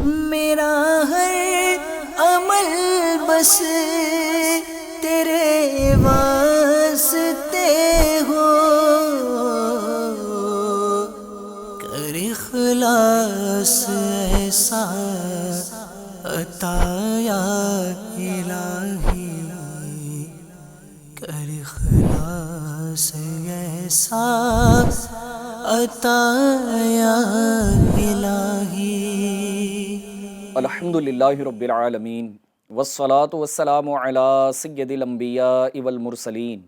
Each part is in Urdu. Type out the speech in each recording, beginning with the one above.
میرا ہر عمل بس تیرے واسطے ہو، کر اخلاص ایسا عطا یا الہی، کر اخلاص ایسا عطا یا الہی۔ الحمدللہ رب العالمین والصلاة والسلام علی سید الانبیاء والمرسلین،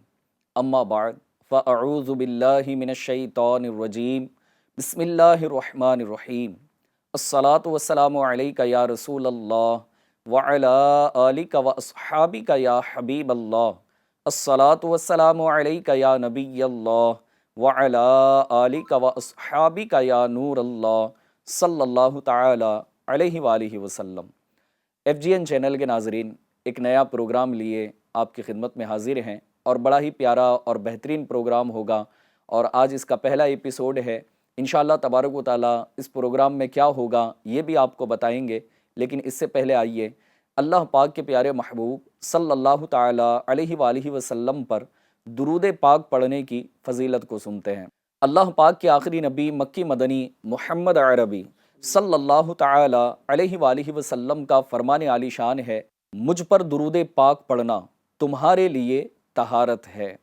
اما بعد فاعوذ باللہ من الشیطان الرجیم، بسم اللہ الرحمن الرحیم۔ الصلاة والسلام علیک یا رسول اللہ وعلی آلک واصحابک یا حبیب اللہ، الصلاة والسلام علیک یا نبی اللہ وعلی آلک واصحابک یا نور اللہ، صلی اللہ تعالی علیہ وآلہ وسلم۔ ایف جی این چینل کے ناظرین، ایک نیا پروگرام لیے آپ کی خدمت میں حاضر ہیں، اور بڑا ہی پیارا اور بہترین پروگرام ہوگا، اور آج اس کا پہلا ایپیسوڈ ہے۔ انشاءاللہ تبارک و تعالیٰ اس پروگرام میں کیا ہوگا یہ بھی آپ کو بتائیں گے، لیکن اس سے پہلے آئیے اللہ پاک کے پیارے محبوب صلی اللہ تعالیٰ علیہ وآلہ وسلم پر درود پاک پڑھنے کی فضیلت کو سنتے ہیں۔ اللہ پاک کے آخری نبی مکی مدنی محمد عربی صلی اللہ تعالی علیہ وآلہ وسلم کا فرمان عالی شان ہے، مجھ پر درود پاک پڑھنا تمہارے لیے طہارت ہے۔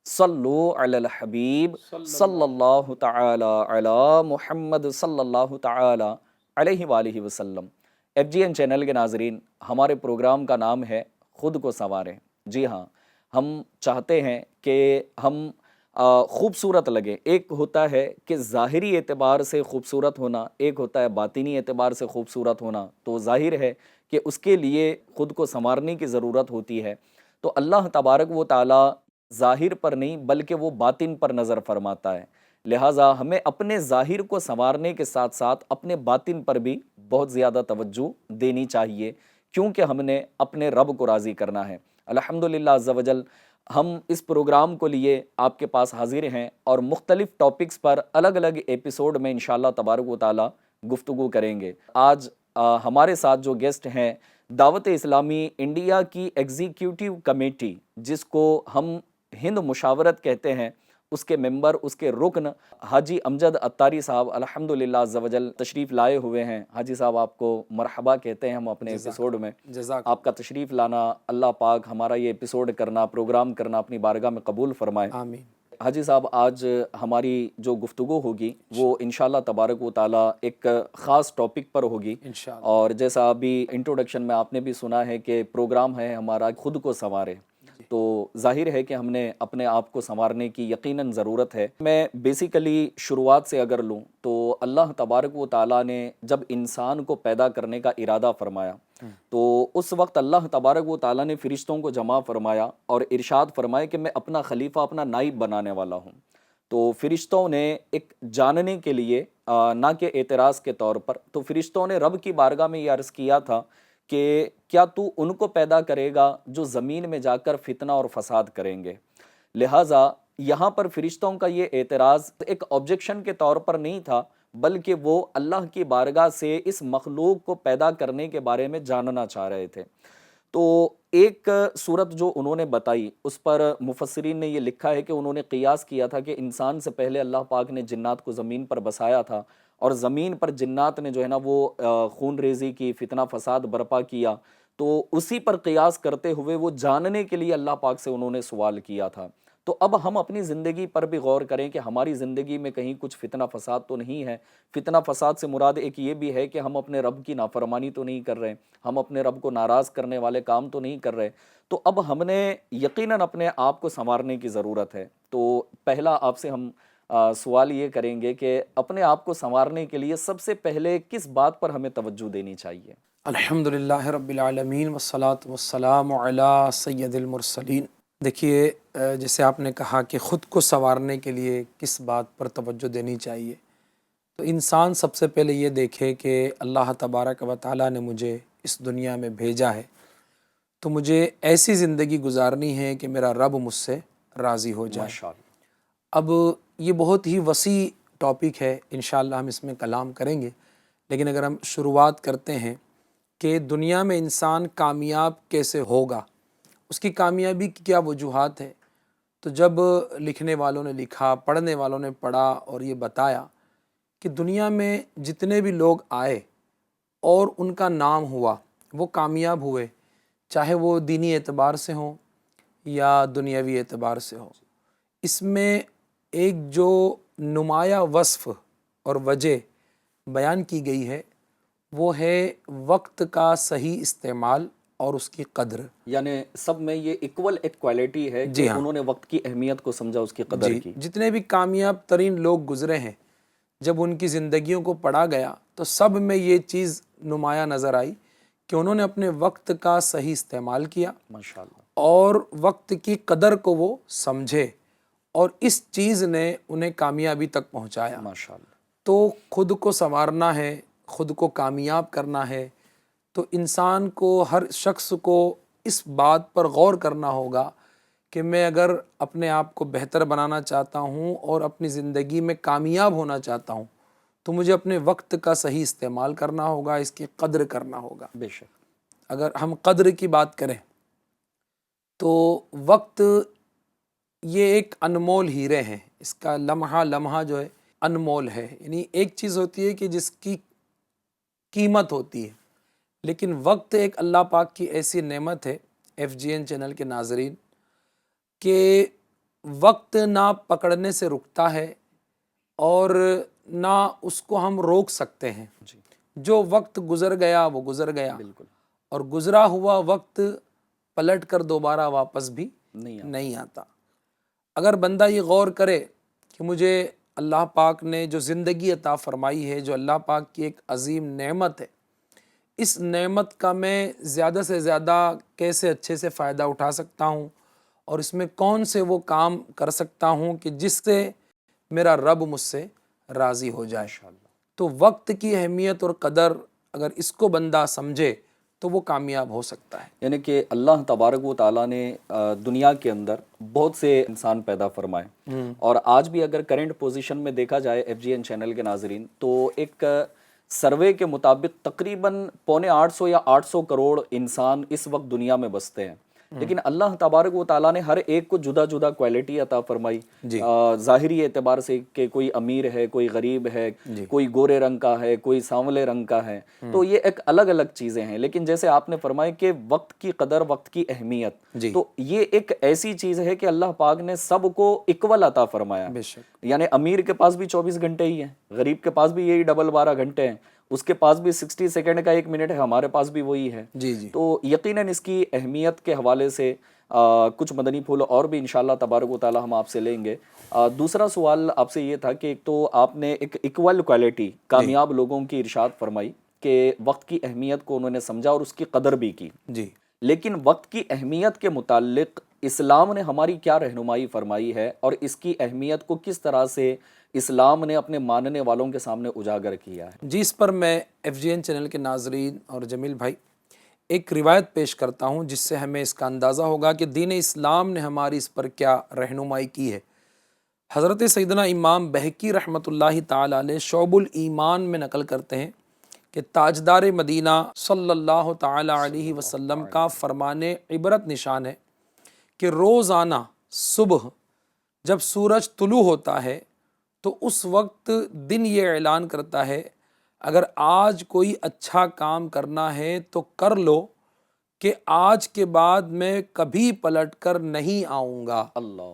صلو علی الحبیب صلی اللہ تعالی علی محمد صلی اللہ تعالی علیہ وآلہ وسلم۔ ایف جی این چینل کے ناظرین، ہمارے پروگرام کا نام ہے خود کو سنواریں۔ جی ہاں، ہم چاہتے ہیں کہ ہم خوبصورت لگے۔ ایک ہوتا ہے کہ ظاہری اعتبار سے خوبصورت ہونا، ایک ہوتا ہے باطنی اعتبار سے خوبصورت ہونا۔ تو ظاہر ہے کہ اس کے لیے خود کو سنوارنے کی ضرورت ہوتی ہے۔ تو اللہ تبارک و تعالی ظاہر پر نہیں بلکہ وہ باطن پر نظر فرماتا ہے، لہٰذا ہمیں اپنے ظاہر کو سنوارنے کے ساتھ ساتھ اپنے باطن پر بھی بہت زیادہ توجہ دینی چاہیے، کیونکہ ہم نے اپنے رب کو راضی کرنا ہے۔ الحمدللہ عز و جل ہم اس پروگرام کو لیے آپ کے پاس حاضر ہیں، اور مختلف ٹاپکس پر الگ الگ ایپیسوڈ میں انشاءاللہ تبارک و تعالی گفتگو کریں گے۔ آج ہمارے ساتھ جو گیسٹ ہیں، دعوت اسلامی انڈیا کی ایگزیکیوٹیو کمیٹی، جس کو ہم ہند مشاورت کہتے ہیں، اس کے ممبر، اس کے رکن حاجی امجد عطاری صاحب الحمدللہ عز و جل تشریف لائے ہوئے ہیں۔ حاجی صاحب آپ کو مرحبا کہتے ہیں ہم اپنے ایپیسوڈ میں۔ آپ کا تشریف لانا، اللہ پاک ہمارا یہ ایپیسوڈ کرنا، پروگرام کرنا اپنی بارگاہ میں قبول فرمائے۔ آمین۔ حاجی صاحب، آج ہماری جو گفتگو ہوگی وہ انشاءاللہ تبارک و تعالی ایک خاص ٹاپک پر ہوگی، اور جیسا ابھی انٹروڈکشن میں آپ نے بھی سنا ہے کہ پروگرام ہے ہمارا خود کو سنوارے، تو ظاہر ہے کہ ہم نے اپنے آپ کو سنوارنے کی یقیناً ضرورت ہے۔ میں بیسیکلی شروعات سے اگر لوں تو اللہ تبارک و تعالیٰ نے جب انسان کو پیدا کرنے کا ارادہ فرمایا تو اس وقت اللہ تبارک و تعالیٰ نے فرشتوں کو جمع فرمایا اور ارشاد فرمایا کہ میں اپنا خلیفہ، اپنا نائب بنانے والا ہوں۔ تو فرشتوں نے ایک جاننے کے لیے، نہ کہ اعتراض کے طور پر، تو فرشتوں نے رب کی بارگاہ میں یہ عرض کیا تھا کہ کیا تو ان کو پیدا کرے گا جو زمین میں جا کر فتنہ اور فساد کریں گے؟ لہٰذا یہاں پر فرشتوں کا یہ اعتراض ایک آبجیکشن کے طور پر نہیں تھا، بلکہ وہ اللہ کی بارگاہ سے اس مخلوق کو پیدا کرنے کے بارے میں جاننا چاہ رہے تھے۔ تو ایک صورت جو انہوں نے بتائی، اس پر مفسرین نے یہ لکھا ہے کہ انہوں نے قیاس کیا تھا کہ انسان سے پہلے اللہ پاک نے جنات کو زمین پر بسایا تھا، اور زمین پر جنات نے جو ہے نا وہ خون ریزی کی، فتنہ فساد برپا کیا، تو اسی پر قیاس کرتے ہوئے وہ جاننے کے لیے اللہ پاک سے انہوں نے سوال کیا تھا۔ تو اب ہم اپنی زندگی پر بھی غور کریں کہ ہماری زندگی میں کہیں کچھ فتنہ فساد تو نہیں ہے۔ فتنہ فساد سے مراد ایک یہ بھی ہے کہ ہم اپنے رب کی نافرمانی تو نہیں کر رہے، ہم اپنے رب کو ناراض کرنے والے کام تو نہیں کر رہے۔ تو اب ہم نے یقیناً اپنے آپ کو سنوارنے کی ضرورت ہے۔ تو پہلا آپ سے ہم سوال یہ کریں گے کہ اپنے آپ کو سنوارنے کے لیے سب سے پہلے کس بات پر ہمیں توجہ دینی چاہیے؟ الحمدللہ رب العالمین والصلاة والسلام علی سید المرسلین۔ دیکھیے، جیسے آپ نے کہا کہ خود کو سنوارنے کے لیے کس بات پر توجہ دینی چاہیے، تو انسان سب سے پہلے یہ دیکھے کہ اللہ تبارک و تعالیٰ نے مجھے اس دنیا میں بھیجا ہے، تو مجھے ایسی زندگی گزارنی ہے کہ میرا رب مجھ سے راضی ہو جائے۔ ماشاءاللہ۔ اب یہ بہت ہی وسیع ٹاپک ہے، انشاءاللہ ہم اس میں کلام کریں گے، لیکن اگر ہم شروعات کرتے ہیں کہ دنیا میں انسان کامیاب کیسے ہوگا، اس کی کامیابی کی کیا وجوہات ہیں، تو جب لکھنے والوں نے لکھا، پڑھنے والوں نے پڑھا اور یہ بتایا کہ دنیا میں جتنے بھی لوگ آئے اور ان کا نام ہوا، وہ کامیاب ہوئے، چاہے وہ دینی اعتبار سے ہوں یا دنیاوی اعتبار سے ہوں، اس میں ایک جو نمایاں وصف اور وجہ بیان کی گئی ہے وہ ہے وقت کا صحیح استعمال اور اس کی قدر۔ یعنی سب میں یہ ایکول ایک کوالٹی ہے جی کہ ہاں، انہوں نے وقت کی اہمیت کو سمجھا، اس کی قدر جی، کی۔ جتنے بھی کامیاب ترین لوگ گزرے ہیں، جب ان کی زندگیوں کو پڑھا گیا تو سب میں یہ چیز نمایاں نظر آئی کہ انہوں نے اپنے وقت کا صحیح استعمال کیا ماشاءاللہ، اور وقت کی قدر کو وہ سمجھے، اور اس چیز نے انہیں کامیابی تک پہنچایا۔ ماشاءاللہ۔ تو خود کو سنوارنا ہے، خود کو کامیاب کرنا ہے، تو انسان کو، ہر شخص کو اس بات پر غور کرنا ہوگا کہ میں اگر اپنے آپ کو بہتر بنانا چاہتا ہوں اور اپنی زندگی میں کامیاب ہونا چاہتا ہوں تو مجھے اپنے وقت کا صحیح استعمال کرنا ہوگا، اس کی قدر کرنا ہوگا۔ بے شک۔ اگر ہم قدر کی بات کریں تو وقت یہ ایک انمول ہیرے ہیں، اس کا لمحہ لمحہ جو ہے انمول ہے، یعنی ایک چیز ہوتی ہے کہ جس کی قیمت ہوتی ہے، لیکن وقت ایک اللہ پاک کی ایسی نعمت ہے FGN چینل کے ناظرین کہ وقت نہ پکڑنے سے رکتا ہے اور نہ اس کو ہم روک سکتے ہیں۔ جی، جو وقت گزر گیا وہ گزر گیا، بالکل اور گزرا ہوا وقت پلٹ کر دوبارہ واپس بھی نہیں نہیں آتا۔ اگر بندہ یہ غور کرے کہ مجھے اللہ پاک نے جو زندگی عطا فرمائی ہے، جو اللہ پاک کی ایک عظیم نعمت ہے، اس نعمت کا میں زیادہ سے زیادہ کیسے اچھے سے فائدہ اٹھا سکتا ہوں اور اس میں کون سے وہ کام کر سکتا ہوں کہ جس سے میرا رب مجھ سے راضی ہو جائے۔ ماشاءاللہ۔ تو وقت کی اہمیت اور قدر اگر اس کو بندہ سمجھے تو وہ کامیاب ہو سکتا ہے۔ یعنی کہ اللہ تبارک و تعالیٰ نے دنیا کے اندر بہت سے انسان پیدا فرمائے، اور آج بھی اگر کرنٹ پوزیشن میں دیکھا جائے FGN چینل کے ناظرین تو ایک سروے کے مطابق تقریباً 750 یا 800 کروڑ انسان اس وقت دنیا میں بستے ہیں، لیکن اللہ تبارک و تعالیٰ نے ہر ایک کو جدا جدا کوالٹی عطا فرمائی، جی، ظاہری اعتبار سے کہ کوئی امیر ہے، کوئی غریب ہے، کوئی گورے رنگ کا ہے، کوئی سانولے رنگ کا ہے، تو یہ ایک الگ الگ چیزیں ہیں، لیکن جیسے آپ نے فرمایا کہ وقت کی قدر، وقت کی اہمیت، جی، تو یہ ایک ایسی چیز ہے کہ اللہ پاک نے سب کو اکول عطا فرمایا، بے شک، یعنی امیر کے پاس بھی 24 گھنٹے ہی ہیں، غریب کے پاس بھی یہی ڈبل 12 گھنٹے ہیں، اس کے پاس بھی 60 سیکنڈ کا 1 منٹ ہے، ہمارے پاس بھی وہی ہے۔ جی، جی، تو یقیناً اس کی اہمیت کے حوالے سے کچھ مدنی پھول اور بھی انشاءاللہ تبارک و تعالی ہم آپ سے لیں گے۔ دوسرا سوال آپ سے یہ تھا کہ ایک تو آپ نے ایک ایکول کوالٹی کامیاب لوگوں کی ارشاد فرمائی کہ وقت کی اہمیت کو انہوں نے سمجھا اور اس کی قدر بھی کی، جی، لیکن وقت کی اہمیت کے متعلق اسلام نے ہماری کیا رہنمائی فرمائی ہے اور اس کی اہمیت کو کس طرح سے اسلام نے اپنے ماننے والوں کے سامنے اجاگر کیا ہے؟ جی، اس پر میں FGN چینل کے ناظرین اور جمیل بھائی ایک روایت پیش کرتا ہوں جس سے ہمیں اس کا اندازہ ہوگا کہ دین اسلام نے ہماری اس پر کیا رہنمائی کی ہے۔ حضرت سیدنا امام بہقی رحمۃ اللہ تعالی علیہ شعب الایمان میں نقل کرتے ہیں کہ تاجدار مدینہ صلی اللہ تعالی علیہ وسلم کا فرمان عبرت نشان ہے کہ روزانہ صبح جب سورج طلوع ہوتا ہے تو اس وقت دن یہ اعلان کرتا ہے اگر آج کوئی اچھا کام کرنا ہے تو کر لو کہ آج کے بعد میں کبھی پلٹ کر نہیں آؤں گا۔ اللہ،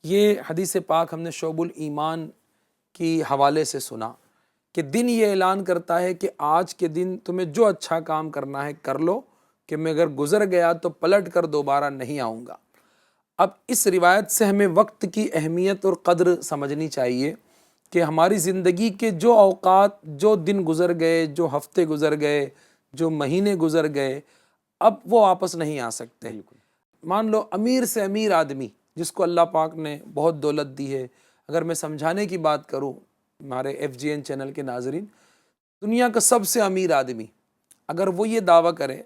یہ حدیث پاک ہم نے شعب الایمان کی حوالے سے سنا کہ دن یہ اعلان کرتا ہے کہ آج کے دن تمہیں جو اچھا کام کرنا ہے کر لو کہ میں اگر گزر گیا تو پلٹ کر دوبارہ نہیں آؤں گا۔ اب اس روایت سے ہمیں وقت کی اہمیت اور قدر سمجھنی چاہیے کہ ہماری زندگی کے جو اوقات، جو دن گزر گئے، جو ہفتے گزر گئے، جو مہینے گزر گئے، اب وہ واپس نہیں آ سکتے۔ مان لو امیر سے امیر آدمی جس کو اللہ پاک نے بہت دولت دی ہے، اگر میں سمجھانے کی بات کروں ہمارے FGN چینل کے ناظرین، دنیا کا سب سے امیر آدمی اگر وہ یہ دعویٰ کرے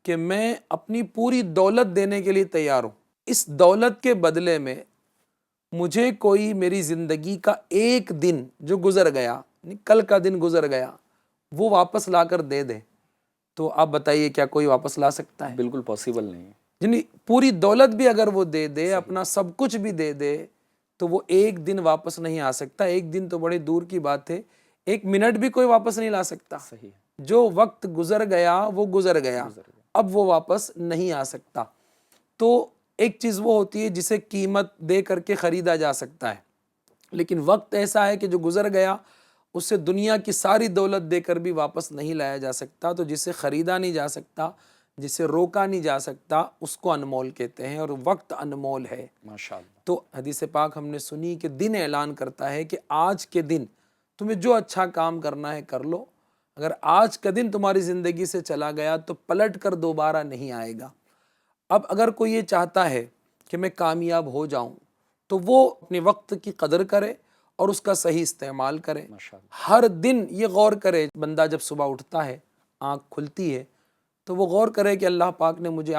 کہ میں اپنی پوری دولت دینے کے لیے تیار ہوں، اس دولت کے بدلے میں مجھے کوئی میری زندگی کا ایک دن جو گزر گیا، کل کا دن گزر گیا، وہ واپس لا کر دے دے تو آپ بتائیے کیا کوئی واپس لا سکتا ہے؟ بالکل پاسبل نہیں ہے۔ یعنی پوری دولت بھی اگر وہ دے دے، اپنا سب کچھ بھی دے دے، تو وہ ایک دن واپس نہیں آ سکتا۔ ایک دن تو بڑے دور کی بات ہے، ایک منٹ بھی کوئی واپس نہیں لا سکتا۔ صحیح۔ جو وقت گزر گیا وہ گزر گیا، اب وہ واپس نہیں آ سکتا۔ تو ایک چیز وہ ہوتی ہے جسے قیمت دے کر کے خریدا جا سکتا ہے، لیکن وقت ایسا ہے کہ جو گزر گیا اسے دنیا کی ساری دولت دے کر بھی واپس نہیں لایا جا سکتا۔ تو جسے خریدا نہیں جا سکتا، جسے روکا نہیں جا سکتا، اس کو انمول کہتے ہیں، اور وقت انمول ہے۔ ماشاءاللہ۔ تو حدیث پاک ہم نے سنی کہ دن اعلان کرتا ہے کہ آج کے دن تمہیں جو اچھا کام کرنا ہے کر لو، اگر آج کا دن تمہاری زندگی سے چلا گیا تو پلٹ کر دوبارہ نہیں آئے گا۔ اب اگر کوئی یہ چاہتا ہے کہ میں کامیاب ہو جاؤں تو وہ اپنے وقت کی قدر کرے اور اس کا صحیح استعمال کرے۔ ہر دن یہ غور کرے، بندہ جب صبح اٹھتا ہے، آنکھ کھلتی ہے، تو وہ غور کرے کہ اللہ پاک نے مجھے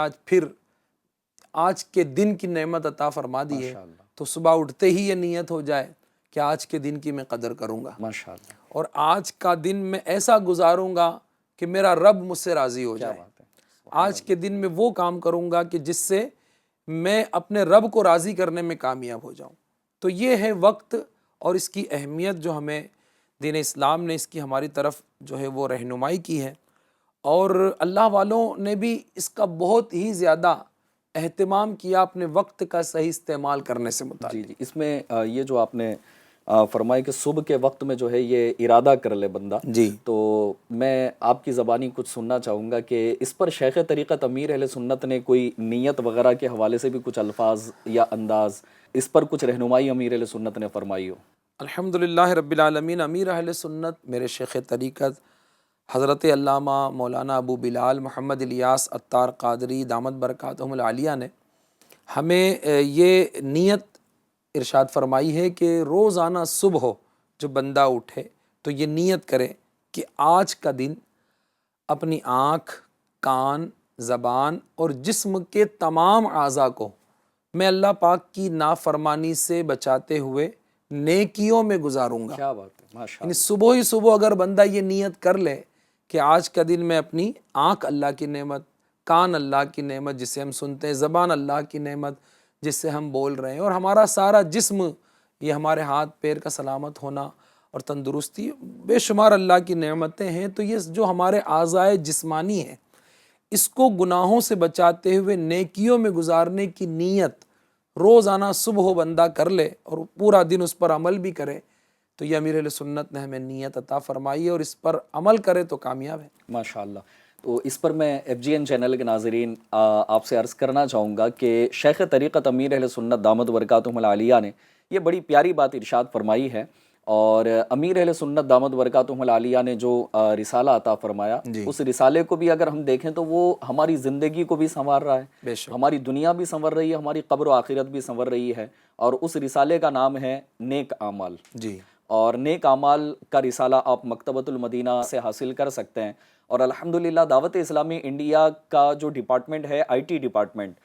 آج کے دن کی نعمت عطا فرما دی ہے، تو صبح اٹھتے ہی یہ نیت ہو جائے کہ آج کے دن کی میں قدر کروں گا، ماشاءاللہ۔ اور آج کا دن میں ایسا گزاروں گا کہ میرا رب مجھ سے راضی ہو جائے۔ آج کے دن میں وہ کام کروں گا کہ جس سے میں اپنے رب کو راضی کرنے میں کامیاب ہو جاؤں۔ تو یہ ہے وقت اور اس کی اہمیت جو ہمیں دین اسلام نے اس کی ہماری طرف جو ہے وہ رہنمائی کی ہے، اور اللہ والوں نے بھی اس کا بہت ہی زیادہ اہتمام کیا اپنے وقت کا صحیح استعمال کرنے سے متعلق۔ جی، اس میں یہ جو آپ نے فرمایا کہ صبح کے وقت میں جو ہے یہ ارادہ کر لے بندہ، جی، تو میں آپ کی زبانی کچھ سننا چاہوں گا کہ اس پر شیخ طریقت امیر اہل سنت نے کوئی نیت وغیرہ کے حوالے سے بھی کچھ الفاظ یا انداز، اس پر کچھ رہنمائی امیر اہل سنت نے فرمائی ہو؟ الحمدللہ رب العالمین۔ امیر اہل سنت میرے شیخ طریقت حضرت علامہ مولانا ابو بلال محمد الیاس عطار قادری دامت برکاتہم العالیہ نے ہمیں یہ نیت ارشاد فرمائی ہے کہ روزانہ صبح جو بندہ اٹھے تو یہ نیت کرے کہ آج کا دن اپنی آنکھ، کان، زبان اور جسم کے تمام اعضاء کو میں اللہ پاک کی نافرمانی سے بچاتے ہوئے نیکیوں میں گزاروں گا۔ کیا بات ہے، یعنی ماشاءاللہ۔ صبح ہی صبح اگر بندہ یہ نیت کر لے کہ آج کا دن میں اپنی آنکھ اللہ کی نعمت، کان اللہ کی نعمت جسے ہم سنتے ہیں، زبان اللہ کی نعمت جس سے ہم بول رہے ہیں، اور ہمارا سارا جسم، یہ ہمارے ہاتھ پیر کا سلامت ہونا اور تندرستی، بے شمار اللہ کی نعمتیں ہیں۔ تو یہ جو ہمارے اعضاء جسمانی ہیں، اس کو گناہوں سے بچاتے ہوئے نیکیوں میں گزارنے کی نیت روزانہ صبح بندہ کر لے اور پورا دن اس پر عمل بھی کرے، تو یہ امیر اہل سنت نے ہمیں نیت عطا فرمائی ہے، اور اس پر عمل کرے تو کامیاب ہے۔ ماشاءاللہ۔ تو اس پر میں ایف جی این چینل کے ناظرین آپ سے عرض کرنا چاہوں گا کہ شیخ طریقت امیر اہل سنت دامت برکاتہم العالیہ نے یہ بڑی پیاری بات ارشاد فرمائی ہے، اور امیر اہل سنت دامت برکاتہم العالیہ نے جو رسالہ عطا فرمایا، اس رسالے کو بھی اگر ہم دیکھیں تو وہ ہماری زندگی کو بھی سنوار رہا ہے، بے شک، ہماری دنیا بھی سنور رہی ہے، ہماری قبر و آخرت بھی سنور رہی ہے، اور اس رسالے کا نام ہے نیک اعمال۔ جی، اور نیک اعمال کا رسالہ آپ مکتبۃ المدینہ سے حاصل کر سکتے ہیں، اور الحمدللہ دعوت اسلامی انڈیا کا جو ڈپارٹمنٹ ہے، آئی ٹی ڈپارٹمنٹ،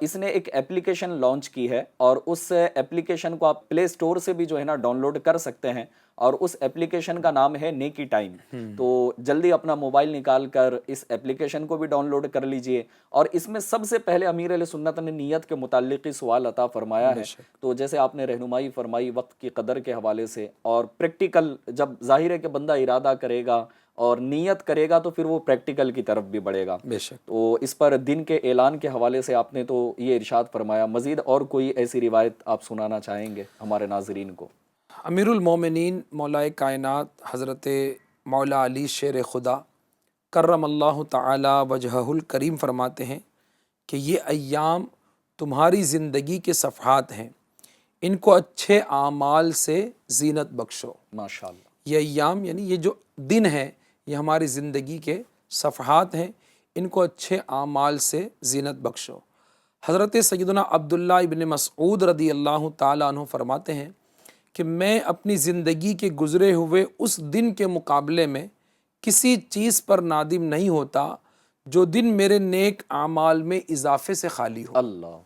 اس نے ایک اپلیکیشن لانچ کی ہے، اور اس اپلیکیشن کو آپ پلے اسٹور سے بھی جو ہے نا ڈاؤن لوڈ کر سکتے ہیں، اور اس اپلیکیشن کا نام ہے نیکی ٹائم۔ تو جلدی اپنا موبائل نکال کر اس اپلیکیشن کو بھی ڈاؤن لوڈ کر لیجئے، اور اس میں سب سے پہلے امیر اہل سنت نے نیت کے متعلق ہی سوال عطا فرمایا ہے۔ تو جیسے آپ نے رہنمائی فرمائی وقت کی قدر کے حوالے سے، اور پریکٹیکل، جب ظاہر ہے کہ بندہ ارادہ کرے گا اور نیت کرے گا تو پھر وہ پریکٹیکل کی طرف بھی بڑھے گا۔ بے شک۔ تو اس پر دن کے اعلان کے حوالے سے آپ نے تو یہ ارشاد فرمایا، مزید اور کوئی ایسی روایت آپ سنانا چاہیں گے ہمارے ناظرین کو؟ امیر المومنین مولائے کائنات حضرت مولا علی شیر خدا کرم اللہ تعالی وجہہ الکریم فرماتے ہیں کہ یہ ایام تمہاری زندگی کے صفحات ہیں، ان کو اچھے اعمال سے زینت بخشو۔ ماشاءاللہ۔ یہ ایام یعنی یہ جو دن ہے یہ ہماری زندگی کے صفحات ہیں، ان کو اچھے اعمال سے زینت بخشو۔ حضرت سیدنا عبداللہ ابن مسعود رضی اللہ تعالیٰ عنہ فرماتے ہیں کہ میں اپنی زندگی کے گزرے ہوئے اس دن کے مقابلے میں کسی چیز پر نادم نہیں ہوتا جو دن میرے نیک اعمال میں اضافے سے خالی ہو۔ اللہ،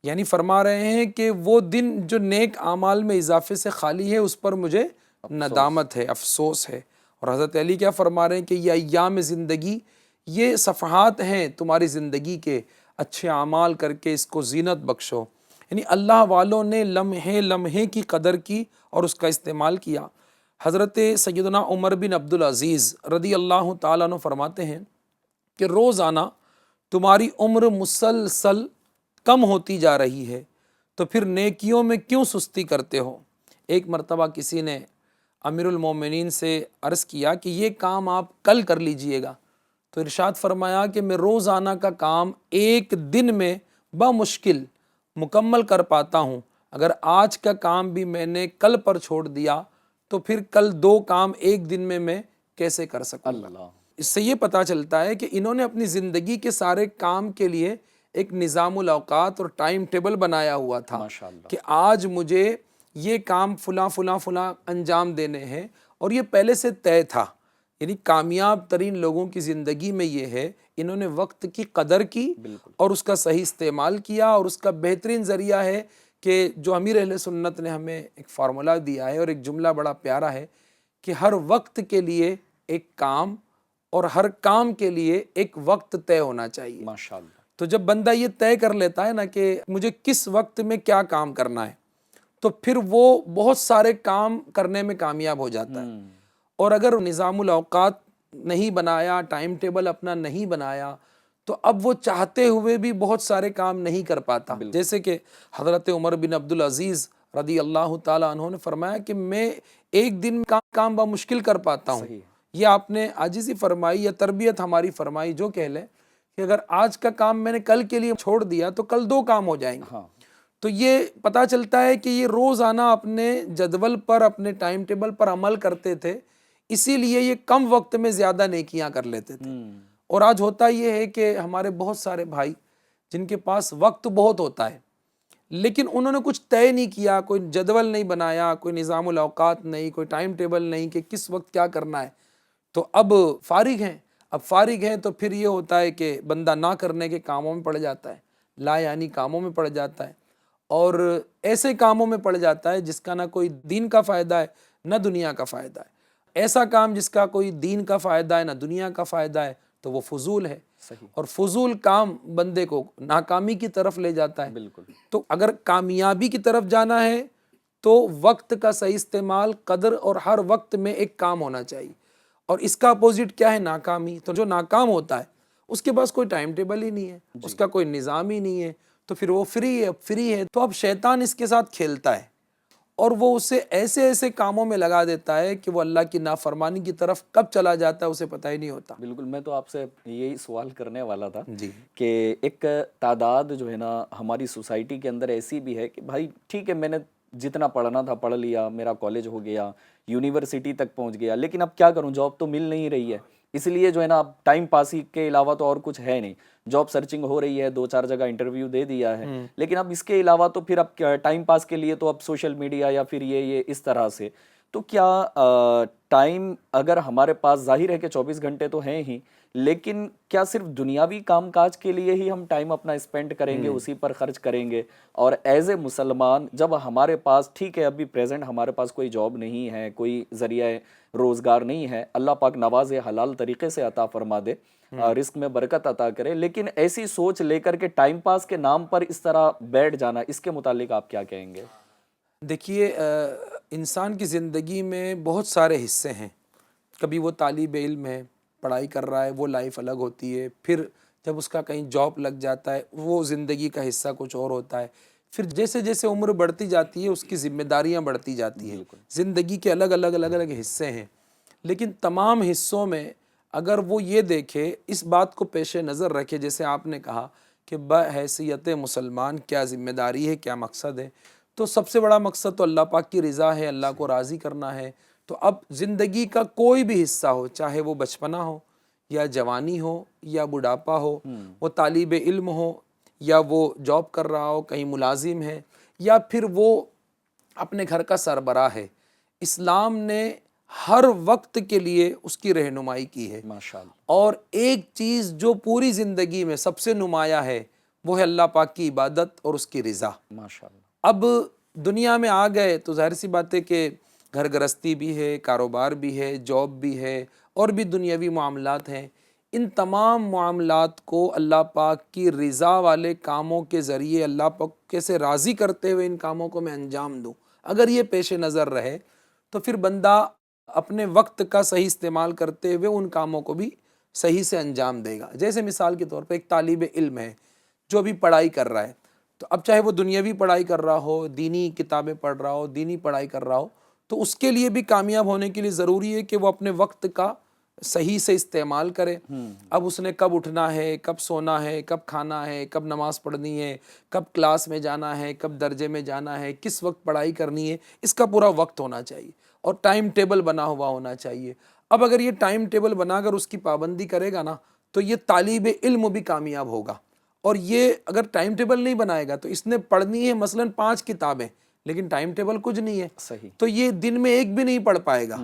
یعنی فرما رہے ہیں کہ وہ دن جو نیک اعمال میں اضافے سے خالی ہے اس پر مجھے ندامت ہے، افسوس ہے، اور حضرت علی کیا فرما رہے ہیں کہ یہ ایام زندگی یہ صفحات ہیں تمہاری زندگی کے، اچھے اعمال کر کے اس کو زینت بخشو۔ یعنی اللہ والوں نے لمحے لمحے کی قدر کی اور اس کا استعمال کیا۔ حضرت سیدنا عمر بن عبدالعزیز رضی اللہ تعالیٰ عنہ فرماتے ہیں کہ روزانہ تمہاری عمر مسلسل کم ہوتی جا رہی ہے، تو پھر نیکیوں میں کیوں سستی کرتے ہو؟ ایک مرتبہ کسی نے امیر المومنین سے عرض کیا کہ یہ کام آپ کل کر لیجئے گا، تو ارشاد فرمایا کہ میں روزانہ کا کام ایک دن میں بمشکل مکمل کر پاتا ہوں، اگر آج کا کام بھی میں نے کل پر چھوڑ دیا تو پھر کل 2 کام ایک دن میں کیسے کر سکوں گا؟ اللہ، اس سے یہ پتہ چلتا ہے کہ انہوں نے اپنی زندگی کے سارے کام کے لیے ایک نظام الاوقات اور ٹائم ٹیبل بنایا ہوا تھا ماشاءاللہ، کہ آج مجھے یہ کام فلاں فلاں فلاں انجام دینے ہیں، اور یہ پہلے سے طے تھا۔ یعنی کامیاب ترین لوگوں کی زندگی میں یہ ہے، انہوں نے وقت کی قدر کی بالکل، اور اس کا صحیح استعمال کیا، اور اس کا بہترین ذریعہ ہے کہ جو امیر اہل سنت نے ہمیں ایک فارمولہ دیا ہے اور ایک جملہ بڑا پیارا ہے کہ ہر وقت کے لیے ایک کام اور ہر کام کے لیے ایک وقت طے ہونا چاہیے۔ ماشاءاللہ، تو جب بندہ یہ طے کر لیتا ہے نا کہ مجھے کس وقت میں کیا کام کرنا ہے، تو پھر وہ بہت سارے کام کرنے میں کامیاب ہو جاتا ہے۔ اور اگر نظام الاوقات نہیں بنایا، ٹائم ٹیبل اپنا نہیں بنایا، تو اب وہ چاہتے ہوئے بھی بہت سارے کام نہیں کر پاتا۔ جیسے کہ حضرت عمر بن عبدالعزیز رضی اللہ تعالیٰ عنہ نے فرمایا کہ میں ایک دن کا کام بمشکل کر پاتا ہوں۔ صحیح، یہ آپ نے عاجزی فرمائی یا تربیت ہماری فرمائی، جو کہہ لیں کہ اگر آج کا کام میں نے کل کے لیے چھوڑ دیا تو کل 2 کام ہو جائیں گے۔ ہاں، تو یہ پتہ چلتا ہے کہ یہ روزانہ اپنے جدول پر، اپنے ٹائم ٹیبل پر عمل کرتے تھے، اسی لیے یہ کم وقت میں زیادہ نیکیاں کر لیتے تھے۔ اور آج ہوتا یہ ہے کہ ہمارے بہت سارے بھائی جن کے پاس وقت بہت ہوتا ہے، لیکن انہوں نے کچھ طے نہیں کیا، کوئی جدول نہیں بنایا، کوئی نظام الاوقات نہیں، کوئی ٹائم ٹیبل نہیں کہ کس وقت کیا کرنا ہے، تو اب فارغ ہیں تو پھر یہ ہوتا ہے کہ بندہ نہ کرنے کے کاموں میں پڑ جاتا ہے، لا یعنی کاموں میں پڑ جاتا ہے، اور ایسے کاموں میں پڑ جاتا ہے جس کا نہ کوئی دین کا فائدہ ہے نہ دنیا کا فائدہ ہے۔ ایسا کام جس کا کوئی دین کا فائدہ ہے نہ دنیا کا فائدہ ہے تو وہ فضول ہے، صحیح، اور فضول کام بندے کو ناکامی کی طرف لے جاتا ہے۔ بالکل، تو اگر کامیابی کی طرف جانا ہے تو وقت کا صحیح استعمال، قدر، اور ہر وقت میں ایک کام ہونا چاہیے۔ اور اس کا اپوزٹ کیا ہے؟ ناکامی۔ تو جو ناکام ہوتا ہے اس کے پاس کوئی ٹائم ٹیبل ہی نہیں ہے، اس کا کوئی نظام ہی نہیں ہے، تو پھر وہ فری ہے، تو اب شیطان اس کے ساتھ کھیلتا ہے اور وہ اسے ایسے کاموں میں لگا دیتا ہے کہ وہ اللہ کی نافرمانی کی طرف کب چلا جاتا ہے اسے پتہ ہی نہیں ہوتا۔ بالکل، میں تو آپ سے یہی سوال کرنے والا تھا جی، کہ ایک تعداد جو ہے نا ہماری سوسائٹی کے اندر ایسی بھی ہے کہ بھائی ٹھیک ہے، میں نے جتنا پڑھنا تھا پڑھ لیا، میرا کالج ہو گیا، یونیورسٹی تک پہنچ گیا، لیکن اب کیا کروں، جاب تو مل نہیں رہی ہے، اس لیے جو ہے نا اب ٹائم پاس کے علاوہ تو اور کچھ ہے نہیں، جاب سرچنگ ہو رہی ہے، 2-4 جگہ انٹرویو دے دیا ہے، لیکن اب اس کے علاوہ تو پھر اب ٹائم پاس کے لیے تو اب سوشل میڈیا یا پھر یہ اس طرح سے، تو کیا ٹائم اگر ہمارے پاس ظاہر ہے کہ 24 گھنٹے تو ہیں ہی، لیکن کیا صرف دنیاوی کام کاج کے لیے ہی ہم ٹائم اپنا اسپینڈ کریں گے، اسی پر خرچ کریں گے؟ اور ایز اے مسلمان جب ہمارے پاس ٹھیک ہے ابھی پریزنٹ ہمارے پاس کوئی جاب نہیں ہے، کوئی ذریعہ روزگار نہیں ہے، اللہ پاک نوازے، حلال طریقے سے عطا فرما دے، رزق میں برکت عطا کرے، لیکن ایسی سوچ لے کر کے ٹائم پاس کے نام پر اس طرح بیٹھ جانا، اس کے متعلق آپ کیا کہیں گے؟ دیکھیے انسان کی زندگی میں بہت سارے حصے ہیں، کبھی وہ طالب علم ہے، پڑھائی کر رہا ہے، وہ لائف الگ ہوتی ہے، پھر جب اس کا کہیں جاب لگ جاتا ہے وہ زندگی کا حصہ کچھ اور ہوتا ہے، پھر جیسے جیسے عمر بڑھتی جاتی ہے اس کی ذمہ داریاں بڑھتی جاتی ہیں، زندگی کے الگ الگ حصے ہیں، لیکن تمام حصوں میں اگر وہ یہ دیکھے، اس بات کو پیش نظر رکھے، جیسے آپ نے کہا کہ بحیثیت مسلمان کیا ذمہ داری ہے، کیا مقصد ہے، تو سب سے بڑا مقصد تو اللہ پاک کی رضا ہے، اللہ کو راضی کرنا ہے۔ تو اب زندگی کا کوئی بھی حصہ ہو، چاہے وہ بچپنا ہو یا جوانی ہو یا بڑھاپا ہو، وہ طالب علم ہو یا وہ جاب کر رہا ہو، کہیں ملازم ہے، یا پھر وہ اپنے گھر کا سربراہ ہے، اسلام نے ہر وقت کے لیے اس کی رہنمائی کی ہے۔ ماشاءاللہ، اور ایک چیز جو پوری زندگی میں سب سے نمایاں ہے وہ ہے اللہ پاک کی عبادت اور اس کی رضا۔ ماشاءاللہ، اب دنیا میں آ گئے تو ظاہر سی بات ہے کہ گھر گرستی بھی ہے، کاروبار بھی ہے، جاب بھی ہے اور بھی دنیاوی معاملات ہیں، ان تمام معاملات کو اللہ پاک کی رضا والے کاموں کے ذریعے اللہ پاک کیسے راضی کرتے ہوئے ان کاموں کو میں انجام دوں، اگر یہ پیش نظر رہے تو پھر بندہ اپنے وقت کا صحیح استعمال کرتے ہوئے ان کاموں کو بھی صحیح سے انجام دے گا۔ جیسے مثال کے طور پہ ایک طالب علم ہے جو بھی پڑھائی کر رہا ہے، تو اب چاہے وہ دنیاوی پڑھائی کر رہا ہو، دینی کتابیں پڑھ رہا ہو، دینی پڑھائی کر رہا ہو، تو اس کے لیے بھی کامیاب ہونے کے لیے ضروری ہے کہ وہ اپنے وقت کا صحیح سے استعمال کرے۔ اب اس نے کب اٹھنا ہے، کب سونا ہے، کب کھانا ہے، کب نماز پڑھنی ہے، کب کلاس میں جانا ہے، کب درجے میں جانا ہے، کس وقت پڑھائی کرنی ہے، اس کا پورا وقت ہونا چاہیے اور ٹائم ٹیبل بنا ہوا ہونا چاہیے۔ اب اگر یہ ٹائم ٹیبل بنا کر اس کی پابندی کرے گا نا تو یہ طالب علم بھی کامیاب ہوگا۔ اور یہ اگر ٹائم ٹیبل نہیں بنائے گا تو اس نے پڑھنی ہے مثلاً 5 کتابیں لیکن ٹائم ٹیبل کچھ نہیں ہے، صحیح، تو یہ دن میں ایک بھی نہیں پڑھ پائے گا۔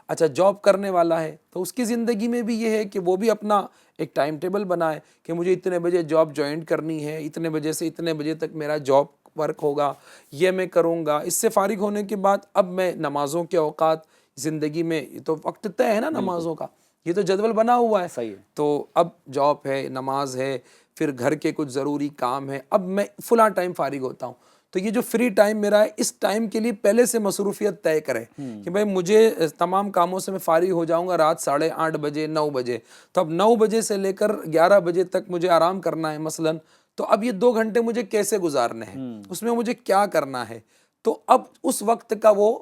اچھا جاب کرنے والا ہے تو اس کی زندگی میں بھی یہ ہے کہ وہ بھی اپنا ایک ٹائم ٹیبل بنائے کہ مجھے اتنے بجے جاب جوائن کرنی ہے، اتنے بجے سے اتنے بجے تک میرا جاب ورک ہوگا، یہ میں کروں گا۔ اس سے فارغ ہونے کے بعد اب میں نمازوں کے اوقات زندگی میں، یہ تو وقت طے ہے نا نمازوں کا، یہ تو جدول بنا ہوا ہے، صحیح ہے، تو اب جاب ہے، نماز ہے، پھر گھر کے کچھ ضروری کام ہے، اب میں فلاں ٹائم فارغ ہوتا ہوں، تو یہ جو فری ٹائم میرا ہے اس ٹائم کے لیے پہلے سے مصروفیت طے کرے کہ بھائی مجھے تمام کاموں سے میں فارغ ہو جاؤں گا رات 8:30 بجے 9 بجے، تو اب 9 بجے سے لے کر 11 بجے تک مجھے آرام کرنا ہے مثلاً، تو اب یہ 2 گھنٹے مجھے کیسے گزارنے ہیں، اس میں مجھے کیا کرنا ہے، تو اب اس وقت کا وہ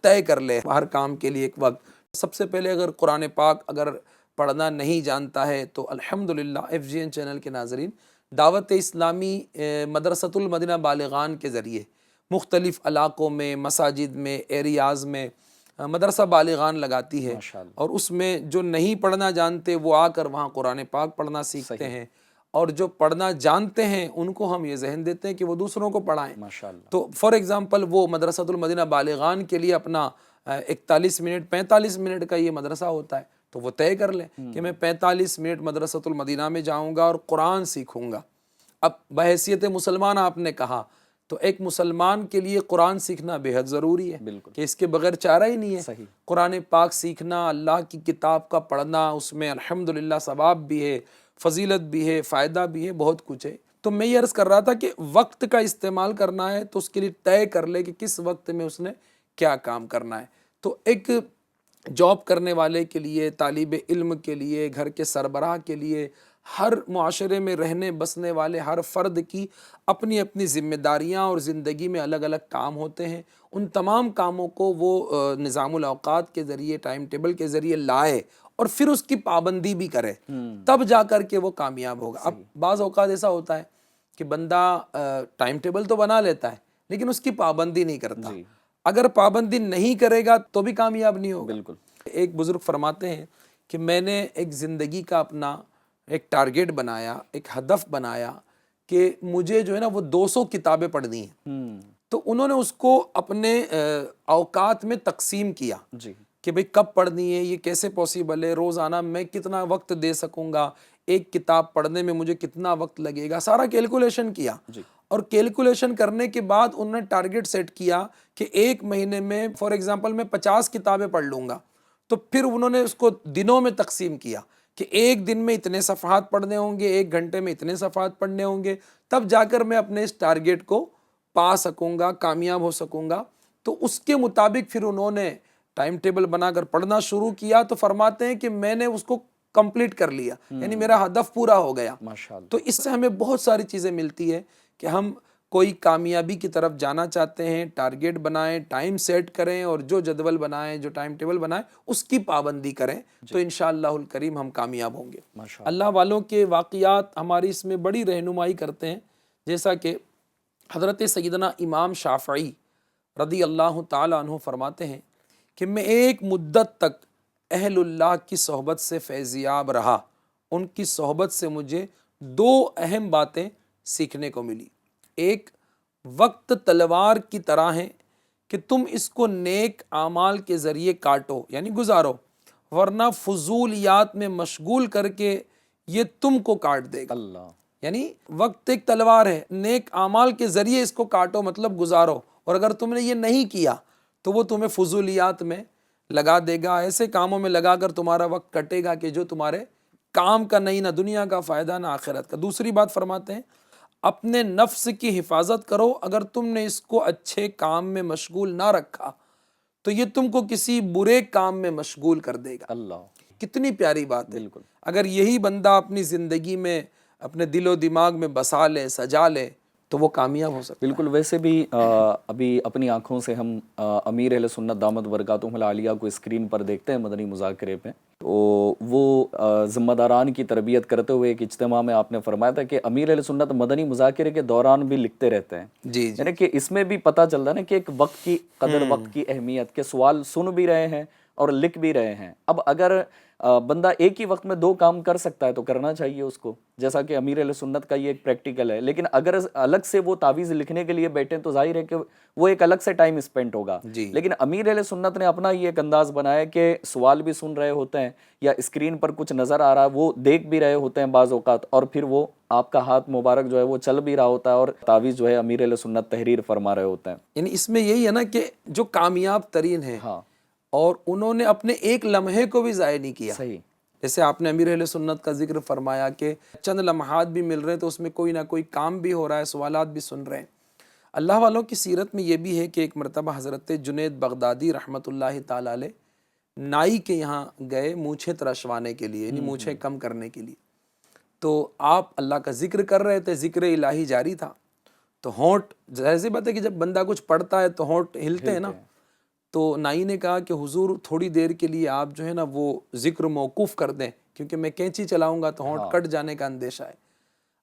طے کر لے ہر کام کے لیے ایک وقت۔ سب سے پہلے اگر قرآن پاک اگر پڑھنا نہیں جانتا ہے تو الحمدللہ FGN چینل کے ناظرین دعوت اسلامی مدرسۃ المدینہ بالغان کے ذریعے مختلف علاقوں میں، مساجد میں، ایریاز میں مدرسہ بالغان لگاتی ہے، ماشاءاللہ، اور اس میں جو نہیں پڑھنا جانتے وہ آ کر وہاں قرآن پاک پڑھنا سیکھتے ہیں، اور جو پڑھنا جانتے ہیں ان کو ہم یہ ذہن دیتے ہیں کہ وہ دوسروں کو پڑھائیں۔ ماشاءاللہ، تو فار ایگزامپل وہ مدرسۃ المدینہ بالغان کے لیے اپنا 41 منٹ 45 منٹ کا یہ مدرسہ ہوتا ہے، تو وہ طے کر لیں کہ میں 45 منٹ مدرسۃ المدینہ میں جاؤں گا اور قرآن سیکھوں گا۔ اب بحیثیت مسلمان آپ نے کہا تو ایک مسلمان کے لیے قرآن سیکھنا بے حد ضروری ہے، بالکل، کہ اس کے بغیر چارہ ہی نہیں ہے۔ صحیح، قرآن پاک سیکھنا، اللہ کی کتاب کا پڑھنا، اس میں الحمدللہ ثواب بھی ہے، فضیلت بھی ہے، فائدہ بھی ہے، بہت کچھ ہے۔ تو میں یہ عرض کر رہا تھا کہ وقت کا استعمال کرنا ہے تو اس کے لیے طے کر لے کہ کس وقت میں اس نے کیا کام کرنا ہے۔ تو ایک جاب کرنے والے کے لیے، طالب علم کے لیے، گھر کے سربراہ کے لیے، ہر معاشرے میں رہنے بسنے والے ہر فرد کی اپنی اپنی ذمہ داریاں اور زندگی میں الگ الگ کام ہوتے ہیں، ان تمام کاموں کو وہ نظام الاوقات کے ذریعے، ٹائم ٹیبل کے ذریعے لائے اور پھر اس کی پابندی بھی کرے، تب جا کر کے وہ کامیاب ہوگا۔ اب بعض اوقات ایسا ہوتا ہے کہ بندہ ٹائم ٹیبل تو بنا لیتا ہے لیکن اس کی پابندی نہیں کرتا، اگر پابندی نہیں کرے گا تو بھی کامیاب نہیں ہوگا۔ بالکل، ایک بزرگ فرماتے ہیں کہ میں نے ایک زندگی کا اپنا ایک ٹارگیٹ بنایا، ایک ہدف بنایا کہ مجھے جو ہے نا وہ 200 کتابیں پڑھنی ہیں، تو انہوں نے اس کو اپنے اوقات میں تقسیم کیا جی، کہ بھئی کب پڑھنی ہے، یہ کیسے پاسیبل ہے، روزانہ میں کتنا وقت دے سکوں گا، ایک کتاب پڑھنے میں مجھے کتنا وقت لگے گا، سارا کیلکولیشن کیا، اور کیلکولیشن کرنے کے بعد انہوں نے ٹارگیٹ سیٹ کیا کہ ایک مہینے میں فار ایگزامپل میں 50 کتابیں پڑھ لوں گا، تو پھر انہوں نے اس کو دنوں میں تقسیم کیا کہ ایک دن میں اتنے صفحات پڑھنے ہوں گے، ایک گھنٹے میں اتنے صفحات پڑھنے ہوں گے، تب جا کر میں اپنے اس ٹارگیٹ کو پا سکوں گا، کامیاب ہو سکوں گا۔ تو اس کے مطابق پھر انہوں نے ٹائم ٹیبل بنا کر پڑھنا شروع کیا، تو فرماتے ہیں کہ میں نے اس کو کمپلیٹ کر لیا، یعنی میرا ہدف پورا ہو گیا۔ ماشاءاللہ، تو اس سے ہمیں بہت ساری چیزیں ملتی ہے کہ ہم کوئی کامیابی کی طرف جانا چاہتے ہیں، ٹارگیٹ بنائیں، ٹائم سیٹ کریں، اور جو جدول بنائیں، جو ٹائم ٹیبل بنائیں اس کی پابندی کریں، تو انشاءاللہ الکریم ہم کامیاب ہوں گے۔ ماشاءاللہ، اللہ والوں کے واقعات ہماری اس میں بڑی رہنمائی کرتے ہیں، جیسا کہ حضرت سیدنا امام شافعی رضی اللہ تعالیٰ عنہ فرماتے ہیں کہ میں ایک مدت تک اہل اللہ کی صحبت سے فیضیاب رہا، ان کی صحبت سے مجھے 2 اہم باتیں سیکھنے کو ملی۔ ایک، وقت تلوار کی طرح ہے کہ تم اس کو نیک اعمال کے ذریعے کاٹو یعنی گزارو، ورنہ فضولیات میں مشغول کر کے یہ تم کو کاٹ دے گا۔ اللہ، یعنی وقت ایک تلوار ہے، نیک اعمال کے ذریعے اس کو کاٹو مطلب گزارو، اور اگر تم نے یہ نہیں کیا تو وہ تمہیں فضولیات میں لگا دے گا، ایسے کاموں میں لگا کر تمہارا وقت کٹے گا کہ جو تمہارے کام کا نہیں، نہ دنیا کا فائدہ نہ آخرت کا۔ دوسری بات فرماتے ہیں اپنے نفس کی حفاظت کرو، اگر تم نے اس کو اچھے کام میں مشغول نہ رکھا تو یہ تم کو کسی برے کام میں مشغول کر دے گا۔ اللہ، کتنی پیاری بات ہے۔ بالکل اگر یہی بندہ اپنی زندگی میں اپنے دل و دماغ میں بسا لے، سجا لے تو وہ کامیاب ہو سکتا ہے۔ بالکل۔ ویسے بھی ابھی اپنی آنکھوں سے ہم امیر اہل سنت دامت برکاتہم العالیہ کو اسکرین پر دیکھتے ہیں مدنی مذاکرے پہ، تو وہ ذمہ داران کی تربیت کرتے ہوئے ایک اجتماع میں آپ نے فرمایا تھا کہ امیر اہل سنت مدنی مذاکرے کے دوران بھی لکھتے رہتے ہیں۔ جی یعنی کہ اس میں بھی پتہ چلتا ہے نا کہ ایک وقت کی قدر، وقت کی اہمیت، کے سوال سن بھی رہے ہیں اور لکھ بھی رہے ہیں۔ اب اگر بندہ ایک ہی وقت میں دو کام کر سکتا ہے تو کرنا چاہیے اس کو، جیسا کہ امیر اہل سنت کا یہ ایک پریکٹیکل ہے۔ لیکن اگر الگ سے وہ تعویذ لکھنے کے لیے بیٹھیں تو ظاہر ہے کہ وہ ایک الگ سے ٹائم اسپینڈ ہوگا۔ جی۔ لیکن امیر اہل سنت نے اپنا یہ ایک انداز بنایا کہ سوال بھی سن رہے ہوتے ہیں یا اسکرین پر کچھ نظر آ رہا ہے وہ دیکھ بھی رہے ہوتے ہیں بعض اوقات، اور پھر وہ آپ کا ہاتھ مبارک جو ہے وہ چل بھی رہا ہوتا ہے اور تعویذ جو ہے امیر اہل سنت تحریر فرما رہے ہوتے ہیں۔ یعنی اس میں یہی ہے نا کہ جو کامیاب ترین ہے ہاں، اور انہوں نے اپنے ایک لمحے کو بھی ضائع نہیں کیا۔ صحیح۔ جیسے آپ نے امیر اہل سنت کا ذکر فرمایا کہ چند لمحات بھی مل رہے ہیں تو اس میں کوئی نہ کوئی کام بھی ہو رہا ہے، سوالات بھی سن رہے ہیں۔ اللہ والوں کی سیرت میں یہ بھی ہے کہ ایک مرتبہ حضرت جنید بغدادی رحمۃ اللہ تعالی علیہ نائی کے یہاں گئے مونچھیں تراشوانے کے لیے، یعنی مونچھیں کم کرنے کے لیے۔ تو آپ اللہ کا ذکر کر رہے تھے، ذکر الہی جاری تھا، تو ہونٹ، ظاہر سی بات ہے کہ جب بندہ کچھ پڑھتا ہے تو ہونٹ ہلتے ہیں نا۔ تو نائی نے کہا کہ حضور تھوڑی دیر کے لیے آپ جو ہے نا وہ ذکر موقوف کر دیں، کیونکہ میں کینچی چلاؤں گا تو ہونٹ کٹ جانے کا اندیشہ ہے۔